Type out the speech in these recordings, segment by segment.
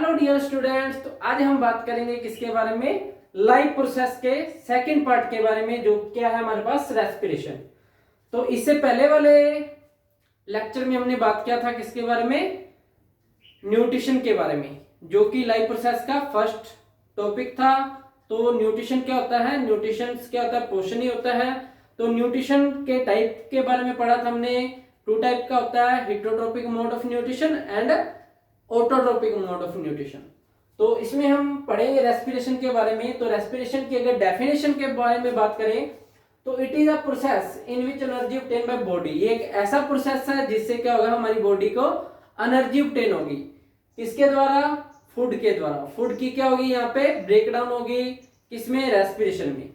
Hello dear students, तो आज हम बात करेंगे किसके बारे में? लाइफ प्रोसेस के सेकंड पार्ट के बारे में, जो क्या है हमारे पास रेस्पिरेशन। तो इससे पहले वाले लेक्चर में हमने बात किया था किसके बारे में? न्यूट्रिशन के बारे में, जो कि लाइफ प्रोसेस का फर्स्ट टॉपिक था। तो न्यूट्रिशन क्या होता है? न्यूट्रिशन क्या होता है? पोषण ही होता है। तो न्यूट्रिशन के टाइप के बारे में पढ़ा था हमने। टू टाइप का होता है, heterotrophic mode of nutrition and autotrophic mode of nutrition. तो इसमें हम पढ़ेंगे रेस्पिरेशन के बारे में। तो रेस्पिरेशन की अगर डेफिनेशन के बारे में बात करें तो it is a process in which energy obtain by body. ये एक ऐसा प्रोसेस है जिससे क्या होगा, हमारी बॉडी को एनर्जी ऑब्टेन होगी। किसके द्वारा? फूड के द्वारा। फूड की क्या होगी यहाँ पे? ब्रेकडाउन होगी। किसमें? रेस्पिरेशन में।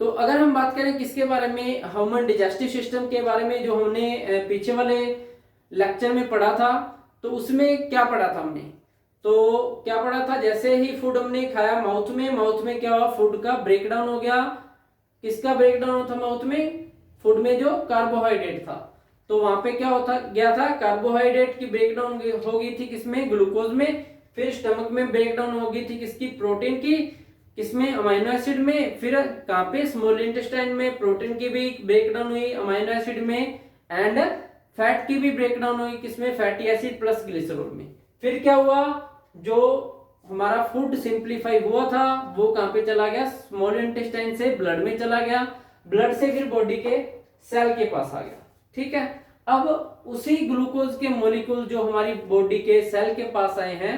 तो अगर हम बात करें किसके बारे में? ह्यूमन डाइजेस्टिव सिस्टम के बारे में, जो हमने पीछे वाले लेक्चर में पढ़ा था। तो उसमें क्या पढ़ा था हमने? तो क्या पढ़ा था? जैसे ही फूड हमने खाया माउथ में क्या हुआ? फूड का ब्रेकडाउन हो गया। किसका ब्रेकडाउन होता माउथ में? फूड में जो कार्बोहाइड्रेट था। तो वहां पे क्या होता गया था? कार्बोहाइड्रेट की ब्रेकडाउन हो गई थी किसमें? ग्लूकोज में। फिर स्टमक में ब्रेकडाउन हो गई थी किसकी? प्रोटीन की। किसमें? अमाइनो एसिड में। फिर कहाँ पे? स्मॉल इंटेस्टाइन में प्रोटीन की भी ब्रेकडाउन हुई अमाइनो एसिड में। एंड फैट की भी ब्रेकडाउन हुई किसमें? फैटी एसिड प्लस ग्लिसरॉल में। फिर क्या हुआ? जो हमारा फूड सिंप्लीफाई हुआ था वो कहां पे चला गया? स्मॉल इंटेस्टाइन से ब्लड में चला गया। ब्लड से फिर बॉडी के सेल के पास आ गया। ठीक है। अब उसी ग्लूकोज के मॉलिक्यूल जो हमारी बॉडी के सेल के पास आए हैं,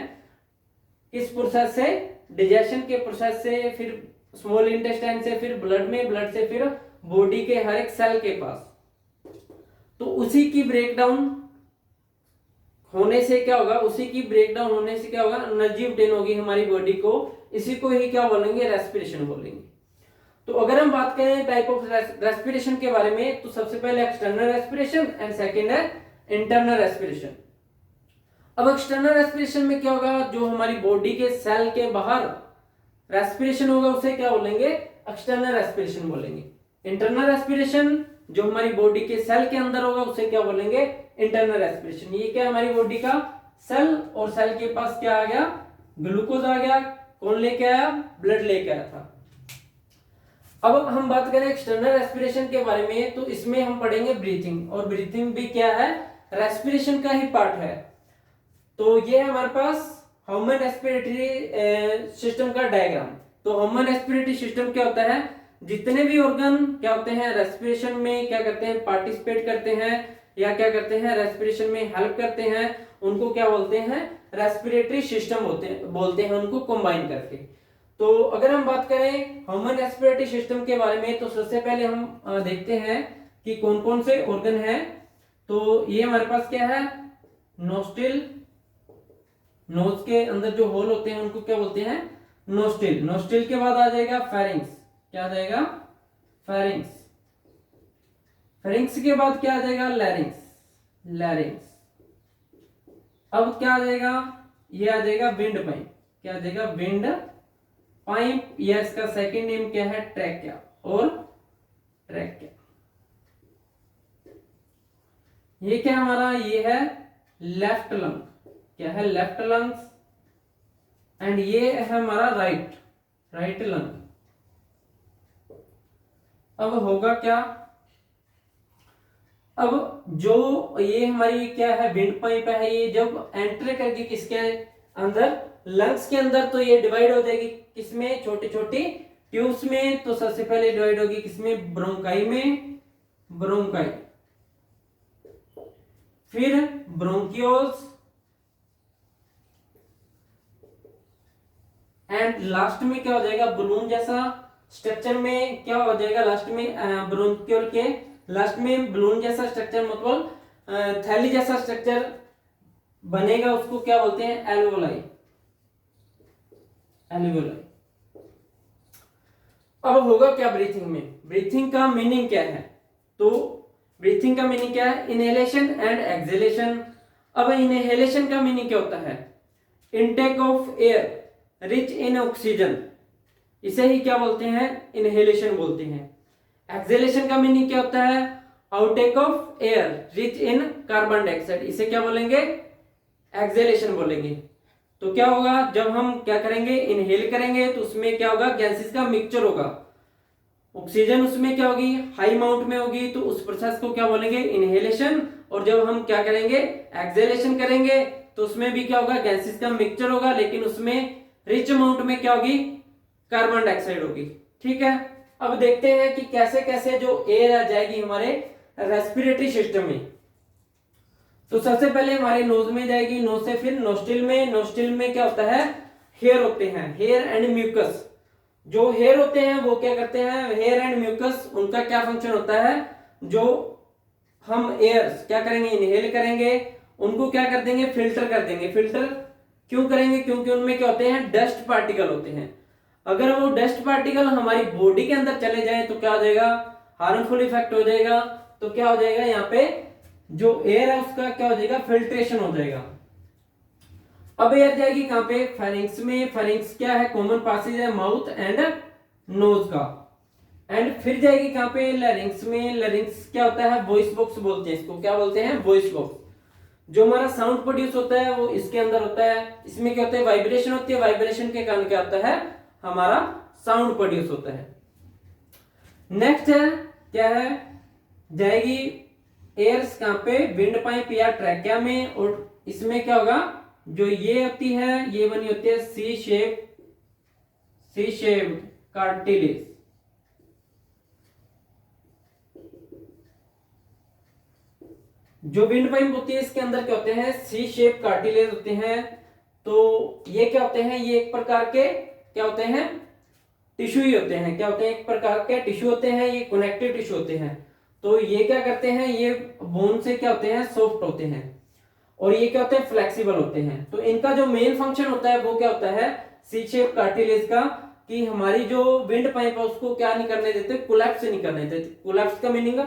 किस प्रोसेस से? डाइजेशन के प्रोसेस से। फिर स्मॉल इंटेस्टाइन से, फिर ब्लड में, ब्लड से फिर बॉडी के हर एक सेल के पास। तो उसी की ब्रेकडाउन होने से क्या होगा? उसी की ब्रेकडाउन होने से क्या होगा? एनर्जी ऑब्टेन होगी हमारी बॉडी को। इसी को ही क्या बोलेंगे? रेस्पिरेशन बोलेंगे। तो अगर हम बात करें टाइप ऑफ रेस्पिरेशन के बारे में, तो सबसे पहले एक्सटर्नल रेस्पिरेशन एंड सेकेंड है इंटरनल रेस्पिरेशन। अब एक्सटर्नल रेस्पिरेशन में क्या होगा? जो हमारी बॉडी के सेल के बाहर रेस्पिरेशन होगा उसे क्या बोलेंगे? एक्सटर्नल रेस्पिरेशन बोलेंगे। इंटरनल रेस्पिरेशन जो हमारी बॉडी के सेल के अंदर होगा उसे क्या बोलेंगे? Internal respiration. ये क्या? हमारी बॉडी का सेल, और सेल के पास क्या आ गया? ग्लूकोज आ गया। कौन लेके आया? ब्लड लेके आया था। अब हम बात करें एक्सटर्नल रेस्पिरेशन के बारे में, तो इसमें हम पढ़ेंगे ब्रीथिंग। और ब्रीथिंग भी क्या है? रेस्पिरेशन का ही पार्ट है। तो ये है हमारे पास ह्यूमन रेस्पिरेटरी सिस्टम का डायग्राम। तो ह्यूमन रेस्पिरेटरी सिस्टम क्या होता है? जितने भी ऑर्गन क्या होते हैं रेस्पिरेशन में क्या करते हैं? पार्टिसिपेट करते हैं या क्या करते हैं? रेस्पिरेशन में हेल्प करते हैं, उनको क्या बोलते हैं? रेस्पिरेटरी सिस्टम बोलते हैं उनको कंबाइन करके। तो अगर हम बात करें ह्यूमन रेस्पिरेटरी सिस्टम के बारे में, तो सबसे पहले हम देखते हैं कि कौन कौन से ऑर्गन है। तो ये हमारे पास क्या है? नोस्ट्रिल। नोज के अंदर जो होल होते हैं उनको क्या बोलते हैं? नोस्ट्रिल। नोस्ट्रिल के बाद आ जाएगा फेरिंग्स। क्या आ जाएगा? फेरिंग्स। फेरिंग्स के बाद क्या आ जाएगा? लैरिंग्स। लैरिंग्स। अब क्या आ जाएगा? ये आ जाएगा विंड पाइप। क्या आ जाएगा? Wind pipe. या इसका सेकंड नेम क्या है? ट्रैकिया और ट्रैकिया। ये क्या हमारा? ये है लेफ्ट लंग। क्या है? Left lungs. एंड ये है हमारा राइट लंग। अब होगा क्या? अब जो ये हमारी क्या है? विंड पाइप है। ये जब एंटर करके किसके अंदर? लंग्स के अंदर, तो ये डिवाइड हो जाएगी किसमें? छोटी छोटी ट्यूब्स में। तो सबसे पहले डिवाइड होगी किसमें? ब्रोंकाई में। ब्रोंकाई। फिर ब्रोंकियोल्स। एंड लास्ट में क्या हो जाएगा? बलून जैसा स्ट्रक्चर में क्या हो जाएगा? लास्ट में ब्रोंकियोल के लास्ट में बलून जैसा स्ट्रक्चर, मतलब थैली जैसा स्ट्रक्चर बनेगा। उसको क्या बोलते हैं? एल्वोलाई। एल्वोलाई। अब होगा क्या ब्रीथिंग में? ब्रीथिंग का मीनिंग क्या है? तो ब्रीथिंग का मीनिंग क्या है? Inhalation and exhalation. अब इनहेलेशन का मीनिंग क्या होता है? Intake of air rich in oxygen. इसे ही क्या बोलते हैं? इनहेलेशन बोलते हैं। एक्सहेलेशन का मीनिंग क्या होता है? Outtake of air rich in carbon dioxide. इसे क्या बोलेंगे? एक्सहेलेशन बोलेंगे। तो क्या होगा, जब हम क्या करेंगे, इनहेल करेंगे तो उसमें क्या होगा, गैसेस का मिक्सचर होगा, ऑक्सीजन उसमें क्या होगी, हाई अमाउंट में होगी, तो उस प्रोसेस को क्या बोलेंगे, इनहेलेशन। और जब हम क्या करेंगे, एक्सहेलेशन करेंगे, तो उसमें भी क्या होगा, गैसेस का मिक्सचर होगा, लेकिन उसमें रिच अमाउंट में क्या होगी, कार्बन डाइऑक्साइड होगी। ठीक है, अब देखते हैं कि कैसे कैसे जो एयर आ जाएगी हमारे रेस्पिरेटरी सिस्टम में। तो सबसे पहले हमारे नोज में जाएगी, नोज से फिर नोस्ट्रिल में, नोस्ट्रिल में क्या होता है, हेयर होते हैं, हेयर एंड म्यूकस। जो हेयर होते हैं वो क्या करते हैं, हेयर एंड म्यूकस, उनका क्या फंक्शन होता है, जो हम एयर क्या करेंगे, इनहेल करेंगे, उनको क्या कर देंगे, फिल्टर कर देंगे। फिल्टर क्यों करेंगे, क्योंकि उनमें क्या होते हैं, डस्ट पार्टिकल होते हैं। अगर वो डस्ट पार्टिकल हमारी बॉडी के अंदर चले जाए तो क्या हो जाएगा, हार्मफुल इफेक्ट हो जाएगा। तो क्या हो जाएगा, यहाँ पे जो एयर है उसका क्या हो जाएगा, फिल्ट्रेशन हो जाएगा। अब एयर जाएगी कहां पे, फेरिंग्स में। फेरिंग्स क्या है, कॉमन पासेज है माउथ एंड नोज का। एंड फिर जाएगी कहां पे, लैरिंग्स में। लैरिंग्स क्या होता है, वॉइस बॉक्स बोलते हैं इसको, क्या बोलते हैं, वॉइस बॉक्स। जो हमारा साउंड प्रोड्यूस होता है वो इसके अंदर होता है। इसमें क्या होता है, वाइब्रेशन होती है, वाइब्रेशन के कारण क्या होता है, हमारा साउंड प्रोड्यूस होता है। नेक्स्ट है क्या है, जाएगी एयर्स कहां पे, विंड पाइप या ट्रैकिया में। और इसमें क्या होगा, जो ये होती है, ये बनी होती है सी शेप कार्टिलेज। जो विंड पाइप होती है इसके अंदर क्या होते हैं, सी शेप कार्टिलेज होते हैं। तो ये क्या होते हैं, ये एक प्रकार के क्या होते हैं, टिश्यू ही होते हैं। क्या होते हैं, एक प्रकार के टिश्यू होते हैं, ये कनेक्टिव टिश्यू होते हैं। तो ये क्या करते हैं, ये बोन से क्या होते हैं, सॉफ्ट होते हैं। और ये क्या होते हैं, फ्लेक्सिबल होते हैं। तो इनका जो मेन फंक्शन होता है वो क्या होता है, सी शेप कार्टिलेज का, कि हमारी जो विंड पाइप है उसको क्या नहीं करने देते, कोलैप्स नहीं करने देते। कोलैप्स का मीनिंग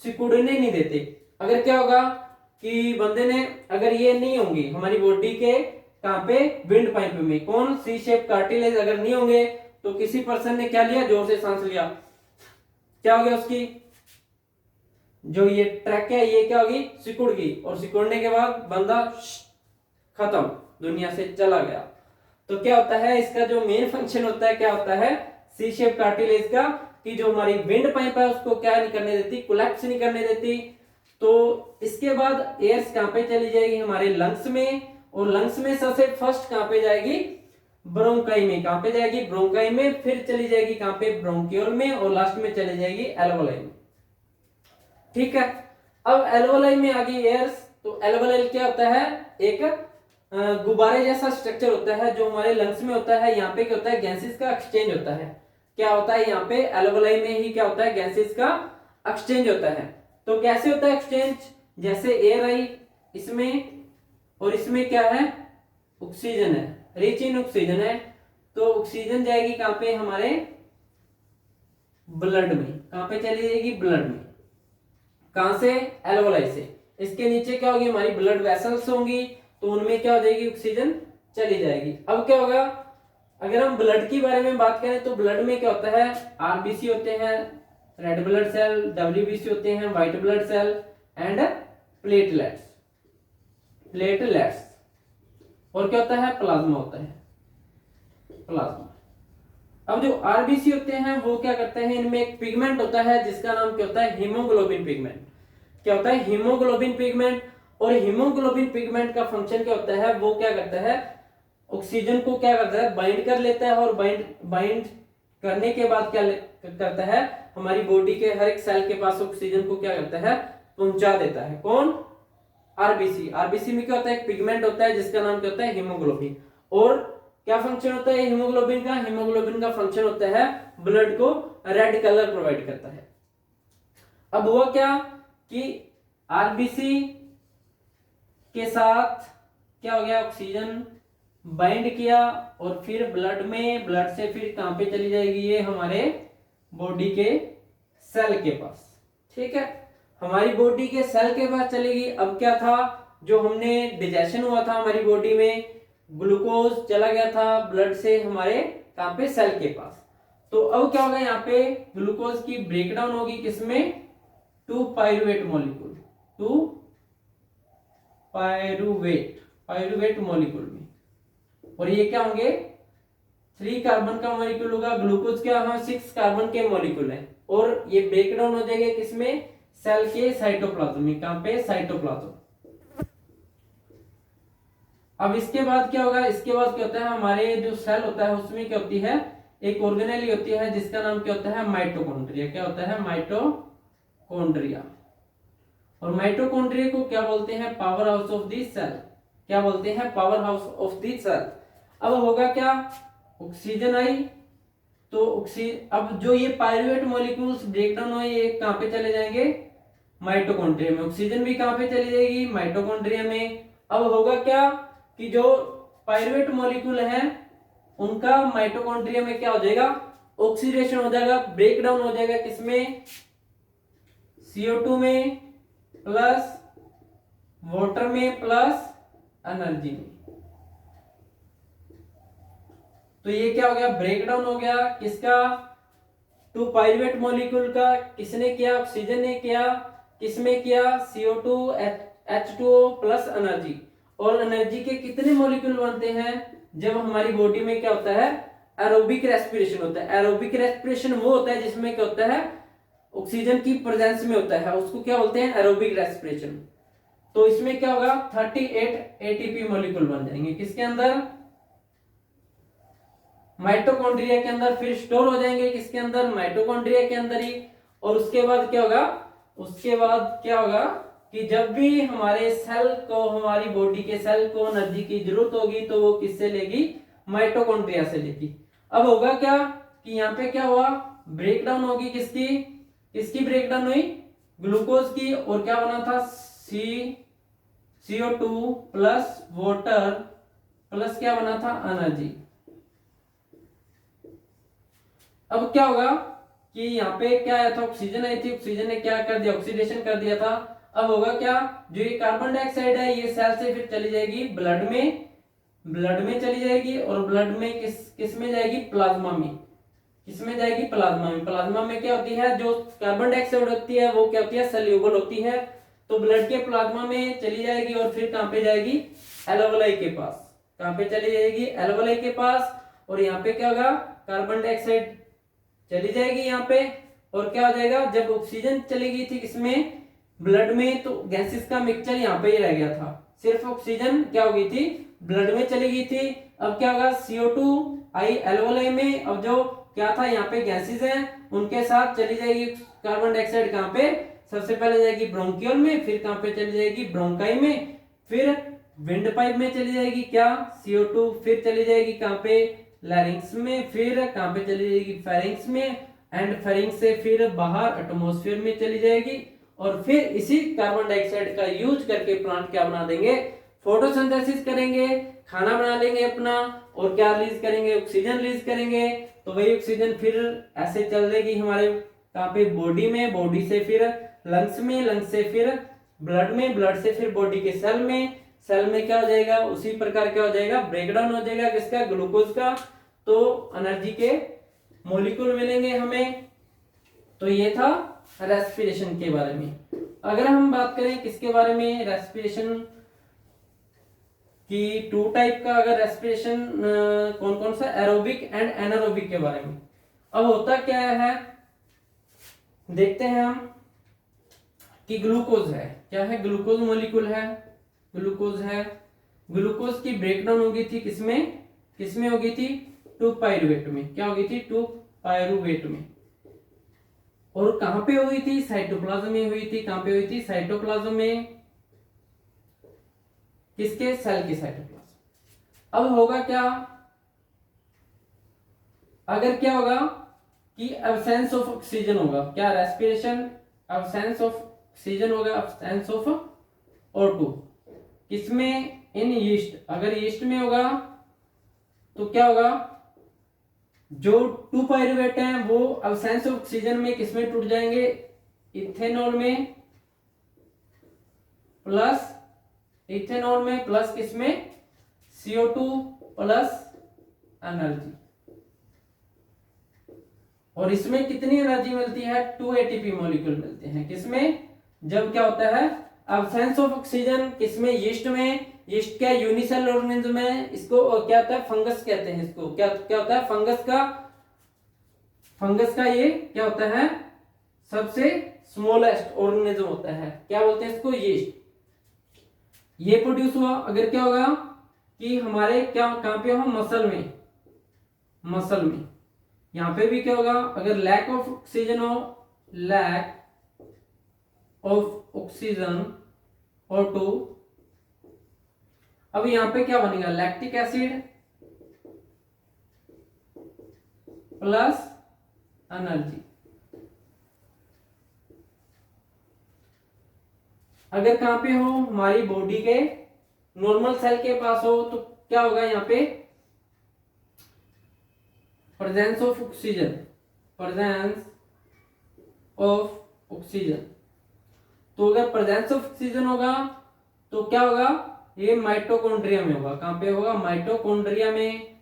सिकुड़ने नहीं देते। अगर क्या होगा कि बंदे ने, अगर ये नहीं होंगी हमारी बॉडी के कहां पे, विंड पाइप में, कौन, सी शेप कार्टिलेज अगर नहीं होंगे, तो किसी पर्सन ने क्या लिया, जोर से सांस लिया, क्या हो गया, उसकी जो ये ट्रैक है ये क्या होगी, सिकुड़ गई। और सिकुड़ने के बाद बंदा खत्म, दुनिया से चला गया। तो क्या होता है, इसका जो मेन फंक्शन होता है क्या होता है, सी शेप कार्टिलेज का, कि जो हमारी विंड पाइप है उसको क्या नहीं करने देती, कोलैप्स नहीं करने देती। तो इसके बाद एयर्स कहां पे चली जाएगी, हमारे लंग्स में। और लंग्स में सबसे फर्स्ट कहां पे जाएगी, ब्रोंकाई में। कहां पे जाएगी, ब्रोंकाई में। फिर चली जाएगी कहां पे, ब्रोंकियोल में। और लास्ट में चली जाएगी एल्वोलाई में। ठीक है, अब एल्वोलाई में आ गई एयर्स। तो एल्वोलाई क्या होता है, एक गुब्बारे जैसा स्ट्रक्चर होता है जो हमारे लंग्स में होता है। यहाँ पे क्या होता है, गैसेस का एक्सचेंज होता है। क्या होता है यहाँ पे, एल्वोलाई में ही क्या होता है, गैसेस का एक्सचेंज होता है। तो कैसे होता है एक्सचेंज, जैसे एयर आई इसमें, और इसमें क्या है, ऑक्सीजन है, रिच इन ऑक्सीजन है। तो ऑक्सीजन जाएगी कहां पे, हमारे ब्लड में। कहां पे चली जाएगी, ब्लड में। कहां से, एल्वोलाई से। इसके नीचे क्या होगी, हमारी ब्लड वेसल्स होंगी, तो उनमें क्या हो जाएगी, ऑक्सीजन चली जाएगी। अब क्या होगा, अगर हम ब्लड की बारे में बात करें तो ब्लड में क्या होता है, आरबीसी होते हैं, रेड ब्लड सेल, डब्ल्यूबीसी होते हैं, white blood cell, and platelets. और क्या होता है, प्लाज्मा होता है, प्लाज्मा। अब जो आरबीसी होते हैं वो क्या करते हैं, इनमें एक पिगमेंट होता है जिसका नाम क्या होता है, हीमोग्लोबिन पिगमेंट। क्या होता है, हीमोग्लोबिन पिगमेंट। और हीमोग्लोबिन पिगमेंट का फंक्शन क्या होता है, वो क्या करता है, ऑक्सीजन को क्या करता है, बाइंड कर लेता है। और बाइंड करने के बाद क्या करता है, हमारी बॉडी के हर एक सेल के पास ऑक्सीजन को क्या करता है, पहुंचा देता है। कौन, आरबीसी। आरबीसी में क्या होता है, एक पिगमेंट होता है जिसका नाम क्या होता है, हीमोग्लोबिन। और क्या फंक्शन होता है हीमोग्लोबिन का, हीमोग्लोबिन का फंक्शन होता है ब्लड को रेड कलर प्रोवाइड करता है। अब हुआ क्या कि आरबीसी के साथ क्या हो गया, ऑक्सीजन बाइंड किया, और फिर ब्लड में, ब्लड से फिर कहां पे चली जाएगी, ये हमारे बॉडी के सेल के पास। ठीक है, हमारी बॉडी के सेल के पास चलेगी। अब क्या था, जो हमने डाइजेशन हुआ था हमारी बॉडी में, ग्लूकोज चला गया था ब्लड से हमारे कहां पे, सेल के पास। तो अब क्या होगा, यहाँ पे ग्लूकोज की ब्रेकडाउन होगी किसमें, 2 पाइरुवेट मॉलिक्यूल, 2 पाइरुवेट मॉलिक्यूल में। और ये क्या होंगे 3 कार्बन का मॉलिक्यूल होगा, ग्लूकोज क्या है 6 कार्बन के मॉलिक्यूल है, और ये ब्रेक डाउन हो जाएगा किसमें सेल के साइटोप्लाज्म में, कहां पे साइटोप्लाज्म। अब इसके बाद क्या होगा, इसके बाद क्या होता है हमारे जो सेल होता है उसमें क्या होती है एक ऑर्गेनेल होती है जिसका नाम क्या होता है माइटोकॉन्ड्रिया। क्या होता है माइटोकॉन्ड्रिया। और माइटोकॉन्ड्रिया को क्या बोलते हैं power house of the cell. क्या बोलते हैं power house of the cell. अब होगा क्या ऑक्सीजन आई तो अब जो ये पायरुवेट मॉलिक्यूल्स ब्रेक डाउन हुए ये कहां पे चले जाएंगे माइटोकॉन्ड्रिया में। ऑक्सीजन भी कहां पे चली जाएगी माइटोकॉन्ड्रिया में। अब होगा क्या कि जो पायरुवेट मॉलिक्यूल है उनका माइटोकॉन्ड्रिया में क्या हो जाएगा ऑक्सीडेशन हो जाएगा, ब्रेक डाउन हो जाएगा किसमें CO2 में प्लस वाटर में प्लस एनर्जी में। तो ये क्या हो गया ब्रेक डाउन हो गया किसका 2 पायरुवेट मॉलिक्यूल का। किसने किया ऑक्सीजन ने किया, किसमें किया CO2 H2O प्लस एनर्जी। और एनर्जी के कितने मॉलिक्यूल बनते हैं जब हमारी बॉडी में क्या होता है एरोबिक रेस्पिरेशन होता है। एरोबिक रेस्पिरेशन वो होता है जिसमें क्या होता है ऑक्सीजन की प्रेजेंस में होता है, उसको क्या बोलते हैं एरोबिक रेस्पिरेशन। तो इसमें क्या होगा 38 ATP मॉलिक्यूल बन जाएंगे किसके अंदर माइटोकॉन्ड्रिया के अंदर, फिर स्टोर हो जाएंगे किसके अंदर माइटोकॉन्ड्रिया के अंदर ही। और उसके बाद क्या होगा उसके बाद क्या होगा कि जब भी हमारे सेल को हमारी बॉडी के सेल को एनर्जी की जरूरत होगी तो वो किससे लेगी माइटोकॉन्ड्रिया से लेगी। अब होगा क्या कि यहाँ पे क्या हुआ ब्रेक डाउन होगी किसकी किसकी ब्रेक डाउन हुई ग्लूकोज की। और क्या बना था CO2 प्लस वाटर प्लस क्या बना था एनर्जी। अब क्या होगा कि यहाँ पे क्या आया था ऑक्सीजन आई थी, ऑक्सीजन ने क्या कर दिया ऑक्सीडेशन कर दिया था। अब होगा क्या जो ये कार्बन डाइऑक्साइड है ये सेल से फिर चली जाएगी ब्लड में चली जाएगी। और ब्लड में किस में जाएगी प्लाज्मा में। किसमें जाएगी प्लाज्मा में। प्लाज्मा में क्या होती है जो कार्बन डाइऑक्साइड होती है वो क्या होती है सल्यूबल होती है। तो ब्लड के प्लाज्मा में चली जाएगी और फिर कहां पे जाएगी एल्वेओलाई के पास। कहां पे चली जाएगी एल्वेओलाई के पास। और यहाँ पे क्या होगा कार्बन डाइऑक्साइड चली जाएगी यहाँ पे। और क्या हो जाएगा जब ऑक्सीजन चली गई थी किसमें ब्लड में तो गैसेस का मिक्सचर यहाँ पे ही रह गया था, सिर्फ ऑक्सीजन क्या हो गई थी ब्लड में चली गई थी। अब क्या होगा CO2 आई एल्वेओलाई में। अब जो क्या था यहाँ पे गैसेस हैं उनके साथ चली जाएगी कार्बन डाइऑक्साइड कहाँ पे सबसे पहले जाएगी ब्रोंकियल में, फिर कहां पे चली जाएगी ब्रोंकाई में, फिर विंड पाइप में चली जाएगी क्या CO2, फिर चली जाएगी कहां पे लैरिंक्स में, फिर कहां पे चली जाएगी फेरिंक्स में, एंड फेरिंक्स से फिर बाहर एटमॉस्फेयर में चली जाएगी। और फिर इसी कार्बन डाइऑक्साइड का यूज करके प्लांट क्या बना देंगे फोटोसिंथेसिस करेंगे, खाना बना लेंगे अपना, और क्या रिलीज करेंगे ऑक्सीजन रिलीज करेंगे। तो वही ऑक्सीजन फिर ऐसे चल देगी हमारे कहां पे बॉडी में, बॉडी से फिर लंग्स में, लंग्स से फिर ब्लड में, ब्लड से फिर बॉडी के सेल में, सेल में क्या हो जाएगा उसी प्रकार क्या हो जाएगा ब्रेकडाउन हो जाएगा किसका ग्लूकोज का। तो एनर्जी के मॉलिक्यूल मिलेंगे हमें। तो ये था रेस्पिरेशन के बारे में। अगर हम बात करें किसके बारे में रेस्पिरेशन की टू टाइप का, अगर रेस्पिरेशन कौन कौन सा एरोबिक एंड एनारोबिक के बारे में। अब होता क्या है देखते हैं हम कि ग्लूकोज है क्या है ग्लूकोज मॉलिक्यूल है, ग्लूकोज है, ग्लूकोज की ब्रेकडाउन हो गई थी किसमें किसमें हो गई थी 2 पायरुवेट में। क्या हो गई थी 2 पायरुवेट में। और कहां पे हुई थी साइटोप्लाज्म में हुई थी। कहां पे हुई थी साइटोप्लाज्म में, किसके सेल के साइटोप्लाज्म। अब होगा क्या अगर क्या होगा कि एब्सेंस ऑफ ऑक्सीजन होगा, क्या रेस्पिरेशन एब्सेंस ऑफ ऑक्सीजन होगा, एब्सेंस ऑफ O2 किसमें इन यीस्ट। अगर यीस्ट में होगा तो क्या होगा जो 2 पायरुवेट हैं वो एब्सेंस ऑफ ऑक्सीजन में किसमें टूट जाएंगे इथेनॉल में प्लस इथेनॉल में प्लस किसमें CO2 प्लस एनर्जी। और इसमें कितनी एनर्जी मिलती है 2 ATP मॉलिक्यूल मिलते हैं किसमें जब क्या होता है एब्सेंस ऑफ ऑक्सीजन किसमें यीस्ट में, यीस्ट क्या यूनिसेल ऑर्गेनिज्म है, इसको क्या होता है, फंगस कहते हैं इसको। क्या क्या होता है, फंगस का ये क्या होता है, सबसे स्मॉलेस्ट ऑर्गेनिज्म होता है। क्या बोलते हैं इसको, यीस्ट। ये प्रोड्यूस हुआ अगर क्या होगा कि हमारे क्या कहां पे हो, मसल में यहां पे भी क्या होगा, अगर लैक ऑफ ऑक्सीजन हो, लैक ऑफ ऑक्सीजन O2, अब यहां पे क्या बनेगा, लैक्टिक एसिड प्लस एनर्जी। अगर कहां पे हो, हमारी बॉडी के नॉर्मल सेल के पास हो, तो क्या होगा यहाँ पे, प्रेजेंस ऑफ ऑक्सीजन, तो अगर प्रेजेंस ऑफ ऑक्सीजन होगा तो क्या होगा, ये माइटोकॉन्ड्रिया में होगा। कहां पे होगा, माइटोकॉन्ड्रिया में।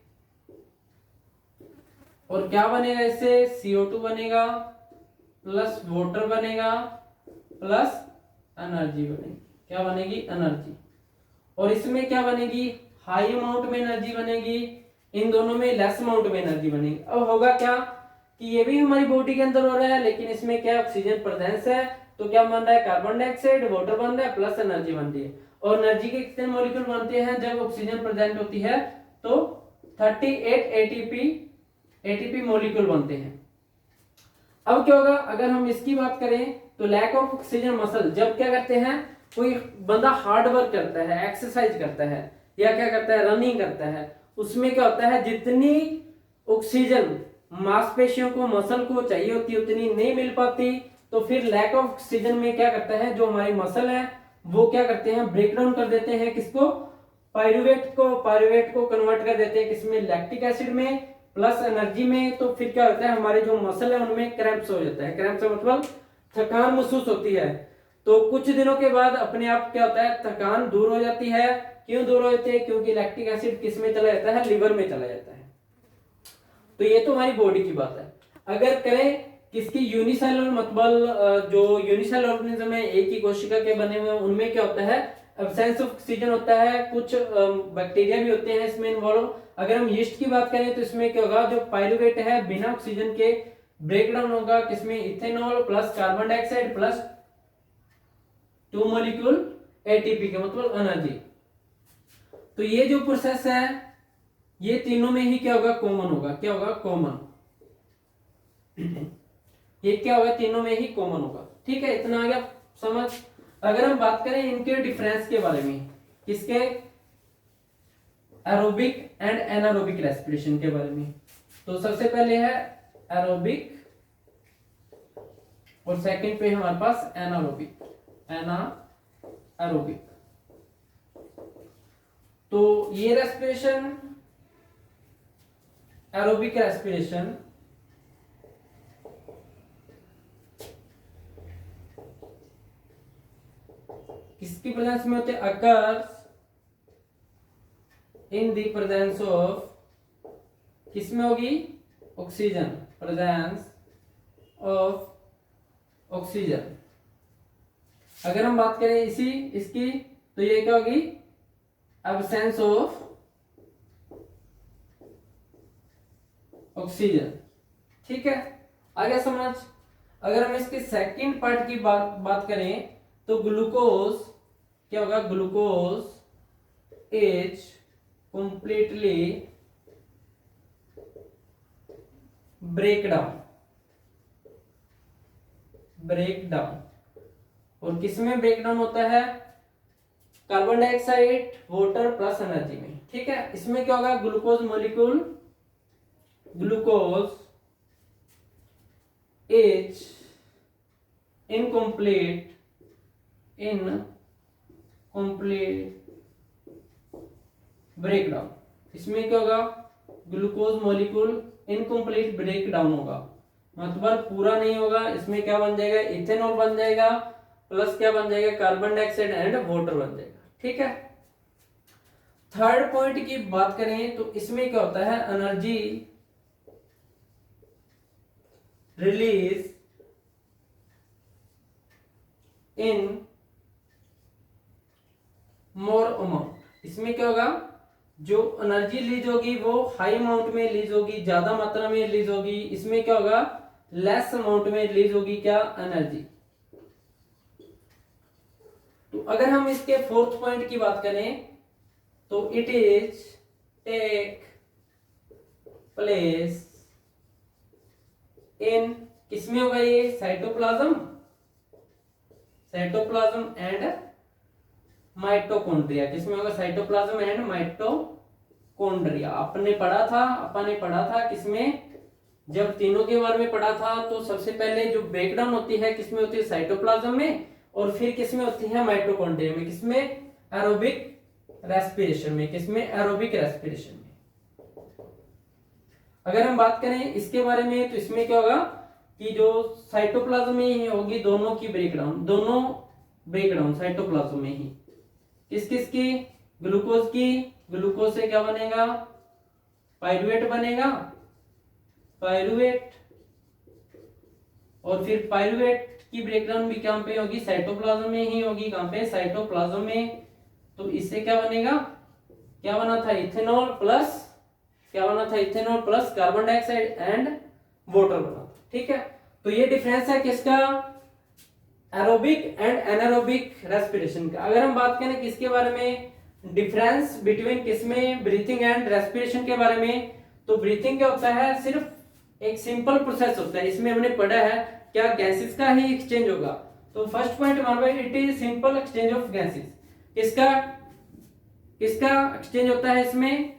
और क्या बनेगा इससे, CO2 बनेगा प्लस वाटर बनेगा प्लस एनर्जी बनेगी। क्या बनेगी, एनर्जी। और इसमें क्या बनेगी, हाई अमाउंट में एनर्जी बनेगी, इन दोनों में लेस अमाउंट में एनर्जी बनेगी। अब होगा क्या कि ये भी हमारी बॉडी के अंदर हो रहा है, लेकिन इसमें क्या ऑक्सीजन प्रेजेंस है, तो क्या बन रहा है, कार्बन डाइऑक्साइड, वाटर बन रहा है प्लस एनर्जी बन रही है। और एनर्जी के कितने मॉलिक्यूल बनते हैं जब ऑक्सीजन प्रेजेंट होती है, तो 38 एटीपी मॉलिक्यूल बनते हैं। अब क्या होगा, अगर हम इसकी बात करें तो लैक ऑफ ऑक्सीजन मसल, जब क्या करते हैं, कोई बंदा हार्ड वर्क करता है, एक्सरसाइज करता है, या क्या करता है, रनिंग करता है, उसमें क्या होता है, जितनी ऑक्सीजन मांसपेशियों को, मसल को चाहिए होती है, उतनी नहीं मिल पाती। तो फिर लैक ऑफ ऑक्सीजन में क्या करता है, जो हमारी मसल है वो क्या करते हैं, ब्रेक डाउन कर देते हैं, किसको, पायरुवेट को कन्वर्ट कर देते हैं किसमें, लैक्टिक एसिड में प्लस एनर्जी में। तो फिर क्या होता है, हमारे जो मसल है उनमें क्रैम्प्स हो जाता है। क्रैम्प्स मतलब थकान महसूस होती है। तो कुछ दिनों के बाद अपने आप क्या होता है, थकान दूर हो जाती है। क्यों दूर हो जाती है, क्योंकि लैक्टिक एसिड किस में चला जाता है, लिवर में चला जाता है। तो ये तो हमारी बॉडी की बात है। अगर करें किसकी, यूनिसेलुलर मतलब जो यूनिसेलुलर ऑर्गेनिज्म है, एक ही कोशिका के बने हुए, उनमें क्या होता है, एब्सेंस ऑफ ऑक्सीजन होता है, कुछ बैक्टीरिया भी होते हैं इसमें इन्वॉल्व। अगर हम यीस्ट की बात करें तो इसमें क्या होगा, जो पायरुवेट है बिना ऑक्सीजन के ब्रेक डाउन होगा किसमें, ethanol plus carbon dioxide plus 2 molecule ATP के मतलब एनर्जी। तो ये जो प्रोसेस है ये तीनों में ही क्या होगा, कॉमन होगा। क्या होगा, कॉमन। ये क्या होगा, तीनों में ही कॉमन होगा। ठीक है, इतना आ गया समझ। अगर हम बात करें इनके डिफरेंस के बारे में, किसके, एरोबिक एंड एनारोबिक रेस्पिरेशन के बारे में, तो सबसे पहले है एरोबिक और सेकंड पे हमारे पास एनारोबिक। तो ये रेस्पिरेशन, एरोबिक रेस्पिरेशन किसकी प्रेजेंस में होते हैं, occurs in the presence of, किसमें होगी, ऑक्सीजन, प्रेजेंस ऑफ ऑक्सीजन। अगर हम बात करें इसकी तो ये क्या होगी, एब्सेंस ऑफ ऑक्सीजन। ठीक है, आगे समझ। अगर हम इसके सेकंड पार्ट की बात करें तो ग्लूकोज क्या होगा, glucose is completely break down. और किसमें ब्रेक डाउन होता है, carbon dioxide, water plus energy में। ठीक है, इसमें क्या होगा, glucose molecule, glucose is incomplete breakdown. इसमें क्या होगा, ग्लूकोज मॉलिक्यूल इनकम्प्लीट ब्रेकडाउन होगा, मतलब पूरा नहीं होगा। इसमें क्या बन जाएगा, इथेनॉल बन जाएगा प्लस क्या बन जाएगा, कार्बन डाइऑक्साइड एंड वाटर बन जाएगा। ठीक है, थर्ड पॉइंट की बात करें तो इसमें क्या होता है, एनर्जी रिलीज इन मोर अमाउंट। इसमें क्या होगा, जो एनर्जी रिलीज होगी वो हाई अमाउंट में रिलीज होगी, ज्यादा मात्रा में रिलीज होगी। इसमें क्या होगा, लेस अमाउंट में रिलीज होगी क्या, एनर्जी। तो अगर हम इसके फोर्थ पॉइंट की बात करें तो it is take place in, किसमें होगा ये, साइटोप्लाज्म, साइटोप्लाज्म एंड माइटोकॉन्ड्रिया। किसमें होगा, साइटोप्लाज्म एंड माइटोकॉन्ड्रिया। अपन ने पढ़ा था किसमें, जब तीनों के बारे में पढ़ा था तो सबसे पहले जो ब्रेकडाउन होती है किसमें होती है, साइटोप्लाज्म में, और फिर किसमें होती है, माइटोकॉन्ड्रिया में। किसमें, एरोबिक रेस्पिरेशन में। किसमें, एरोबिक रेस्पिरेशन में। अगर हम बात करें इसके बारे में तो इसमें क्या होगा कि जो साइटोप्लाज्म में ही होगी दोनों की ब्रेकडाउन, दोनों ब्रेकडाउन साइटोप्लाज्म में ही। किस किस की, ग्लूकोज की, ग्लूकोज से क्या बनेगा, पाइरुवेट बनेगा, पाइरुवेट, और फिर पाइरुवेट की ब्रेकडाउन भी कहां पे होगी, साइटोप्लाज्म में ही होगी। कहां पे, साइटोप्लाज्म में। तो इससे क्या बनेगा, क्या बना था, इथेनॉल प्लस, क्या बना था, ethanol plus carbon dioxide and water बना था। ठीक है, तो ये डिफरेंस है किसका, एरोबिक एंड एनारोबिक रेस्पिरेशन का। अगर हम बात करें किसके बारे में, डिफरेंस बिटवीन किसमें, ब्रीथिंग एंड रेस्पिरेशन के बारे में, तो ब्रीथिंग क्या होता है, सिर्फ एक सिंपल प्रोसेस होता है। इसमें हमने पढ़ा है क्या, गैसेस का ही एक्सचेंज होगा। तो फर्स्ट पॉइंट हमारे पास, it is simple exchange of gases. किसका किसका एक्सचेंज होता है इसमें,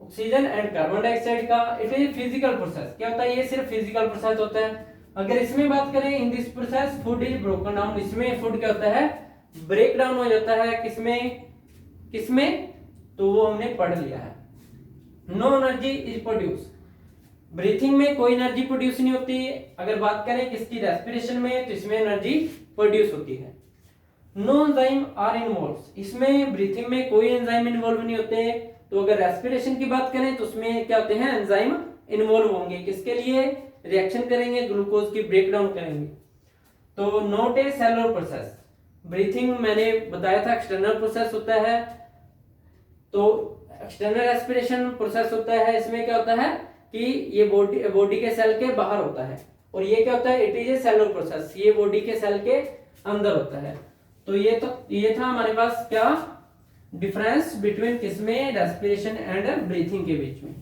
ऑक्सीजन एंड कार्बन डाइऑक्साइड का। It is physical process. क्या होता है, ये सिर्फ फिजिकल प्रोसेस होता है। अगर इसमें बात करें, in this process food is broken down. इसमें फूड क्या होता है, ब्रेक डाउन हो जाता है। किसमें, तो वो हमने पढ़ लिया है। No energy is produce, breathing में कोई एनर्जी प्रोड्यूस नहीं होती। अगर बात करें किसकी, रेस्पिरेशन में, तो इसमें एनर्जी प्रोड्यूस होती है। नो एंजाइम आर इन्वॉल्व, इसमें ब्रीथिंग में कोई एंजाइम इन्वॉल्व नहीं होते। तो अगर रेस्पिरेशन की बात करें तो उसमें क्या होते हैं, एंजाइम इन्वॉल्व होंगे। किसके लिए, रिएक्शन करेंगे, ग्लूकोज की ब्रेकडाउन करेंगे। तो not a cellular process, breathing मैंने बताया था एक्सटर्नल प्रोसेस होता है। तो एक्सटर्नल रेस्पिरेशन प्रोसेस होता है, इसमें क्या होता है कि ये बॉडी के सेल के बाहर होता है, और ये क्या होता है, it is a cellular process, ये बॉडी के सेल के अंदर होता है। तो ये था हमारे पास क्या, डिफरेंस बिटवीन किसमें, रेस्पिरेशन एंड ब्रीथिंग के बीच में।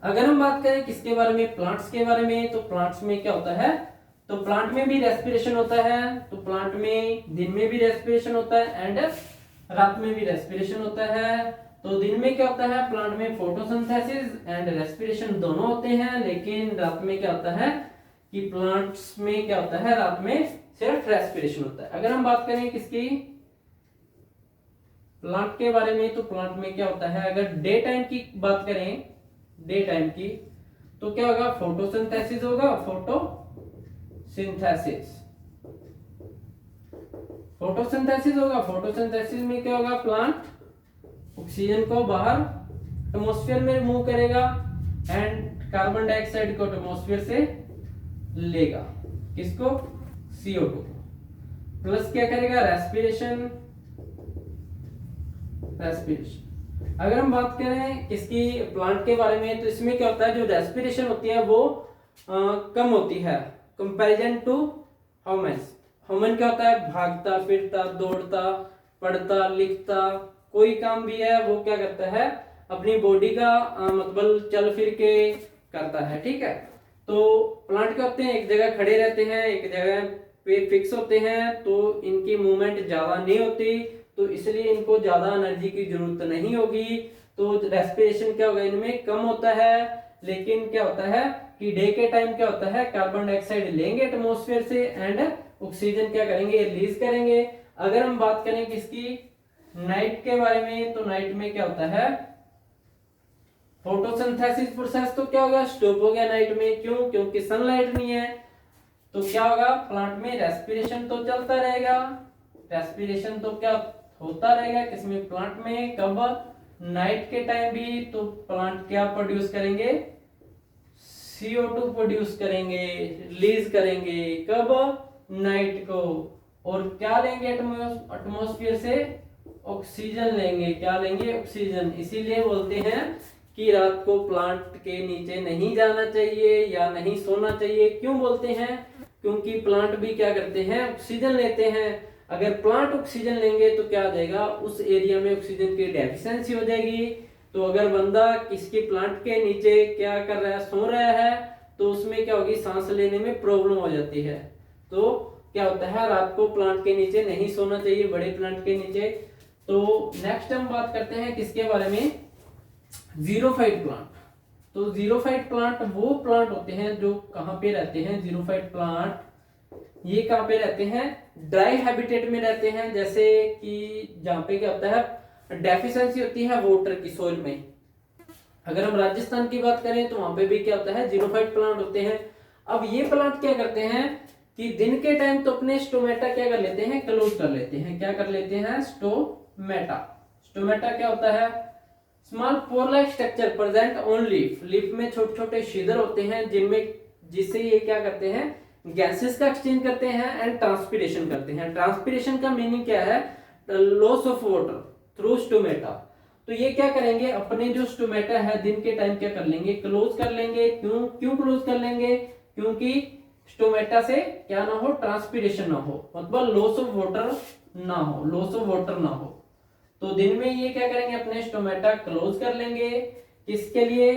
अगर हम बात करें किसके बारे में, प्लांट्स के बारे में, तो प्लांट्स में क्या होता है, तो प्लांट में भी रेस्पिरेशन होता है। तो प्लांट में दिन में भी रेस्पिरेशन होता है एंड रात में भी रेस्पिरेशन होता है। तो दिन में क्या होता है, प्लांट में फोटोसिंथेसिस एंड रेस्पिरेशन दोनों होते हैं, लेकिन रात में क्या होता है कि प्लांट्स में क्या होता है, रात में सिर्फ रेस्पिरेशन होता है। अगर हम बात करें किसकी, प्लांट के बारे में, तो प्लांट में क्या होता है, अगर डे टाइम की बात करें, डे टाइम की, तो क्या होगा, फोटोसिंथेसिस होगा, फोटोसिंथेसिस होगा। फोटोसिंथेसिस में क्या होगा, प्लांट ऑक्सीजन को बाहर एटमॉस्फेयर में रिमूव करेगा एंड कार्बन डाइऑक्साइड को एटमॉस्फेयर से लेगा। किसको, CO2 प्लस क्या करेगा, रेस्पिरेशन। अगर हम बात करें किसकी, प्लांट के बारे में, तो इसमें क्या होता है, जो रेस्पिरेशन होती है वो कम होती है कंपैरिजन टू ह्यूमन क्या होता है, भागता फिरता दौड़ता पढ़ता लिखता कोई काम भी है वो क्या करता है, अपनी बॉडी का मतलब चल फिर के करता है। ठीक है, तो प्लांट क्या होते हैं, एक जगह खड़े रहते हैं, एक जगह पे फिक्स होते हैं, तो इनकी मूवमेंट ज्यादा नहीं होती, तो इसलिए इनको ज्यादा एनर्जी की जरूरत नहीं होगी। तो रेस्पिरेशन क्या होगा, इनमें कम होता है। लेकिन क्या होता है कि डे के टाइम क्या होता है, कार्बन डाइऑक्साइड लेंगे एटमॉस्फेयर से एंड ऑक्सीजन क्या करेंगे, रिलीज करेंगे। अगर हम बात करें किसकी, नाइट के बारे में, तो नाइट में क्या होता है, फोटोसिंथेसिस प्रोसेस तो क्या होगा, स्टॉप हो गया नाइट में। क्यों, क्योंकि सनलाइट नहीं है। तो क्या होगा, प्लांट में रेस्पिरेशन तो चलता रहेगा, रेस्पिरेशन तो क्या होता रहेगा किसमें, प्लांट में। कब, नाइट के टाइम भी। तो प्लांट क्या प्रोड्यूस करेंगे, CO2 प्रोड्यूस करेंगे, रिलीज करेंगे। कब, नाइट को। और क्या लेंगे एटमॉस्फेयर से, ऑक्सीजन लेंगे। क्या लेंगे? ऑक्सीजन। इसीलिए बोलते हैं कि रात को प्लांट के नीचे नहीं जाना चाहिए या नहीं सोना चाहिए। क्यों बोलते हैं? क्योंकि प्लांट भी क्या करते हैं? ऑक्सीजन लेते हैं। अगर प्लांट ऑक्सीजन लेंगे तो क्या हो जाएगा? उस एरिया में ऑक्सीजन की डेफिशिएंसी हो जाएगी। तो अगर बंदा किसके प्लांट के नीचे क्या कर रहा है? सो रहा है, तो उसमें क्या होगी? सांस लेने में प्रॉब्लम हो जाती है। तो क्या होता है? रात को प्लांट के नीचे नहीं सोना चाहिए, बड़े प्लांट के नीचे। तो नेक्स्ट हम बात करते हैं किसके बारे में? Xerophyte plant. तो जीरोफाइट प्लांट वो प्लांट होते हैं जो कहां पे रहते हैं? जीरोफाइट प्लांट ये कहां पे रहते हैं? ड्राई हैबिटेट में रहते हैं। जैसे कि जहां पे क्या होता है? डेफिशिएंसी होती है वाटर की, सोइल में। अगर हम राजस्थान की बात करें तो वहां पे भी क्या होता है? जीरोफाइट प्लांट होते हैं। अब ये प्लांट क्या करते हैं कि दिन के टाइम तो अपने स्टोमेटा क्या कर लेते हैं? क्लोज कर लेते हैं। क्या कर लेते हैं? स्टोमेटा। स्टोमेटा क्या होता है? Small pore like structure present on leaf. Leaf में छोटे छोटे छिद्र होते हैं जिनमें, जिससे ये क्या करते हैं? गैसेस का एक्सचेंज करते हैं एंड ट्रांसपीरेशन करते हैं। ट्रांसपीरेशन का मीनिंग क्या है? Loss of water through stomata. तो ये क्या करेंगे? अपने जो स्टोमेटा है दिन के टाइम क्या कर लेंगे? क्लोज कर लेंगे। क्यों क्लोज कर लेंगे? क्योंकि स्टोमेटा से क्या ना हो? ट्रांसपीरेशन ना हो, मतलब लॉस ऑफ वाटर ना हो, लॉस ऑफ वाटर ना हो। तो दिन में ये क्या करेंगे? अपने स्टोमेटा क्लोज कर लेंगे। किसके लिए?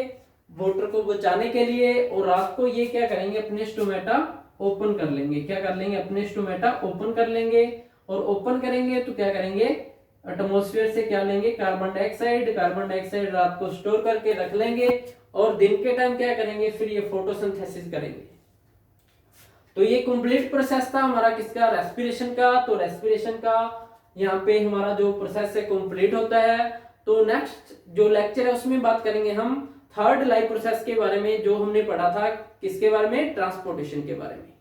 वाटर को बचाने के लिए। और रात को ये क्या करेंगे? अपने स्टोमेटा ओपन कर लेंगे। क्या कर लेंगे? अपने स्टोमेटा ओपन कर लेंगे। और ओपन करेंगे तो क्या करेंगे? एटमॉस्फेयर से क्या लेंगे? Carbon dioxide. कार्बन डाइऑक्साइड रात को स्टोर करके रख लेंगे और दिन के टाइम क्या करेंगे? फिर ये फोटोसिंथेसिस करेंगे। तो ये कंप्लीट प्रोसेस था हमारा किसका? रेस्पिरेशन का। तो रेस्पिरेशन का यहाँ पे हमारा जो प्रोसेस है कंप्लीट होता है। तो नेक्स्ट जो लेक्चर है उसमें बात करेंगे हम थर्ड लाइफ प्रोसेस के बारे में, जो हमने पढ़ा था किसके बारे में? ट्रांसपोर्टेशन के बारे में।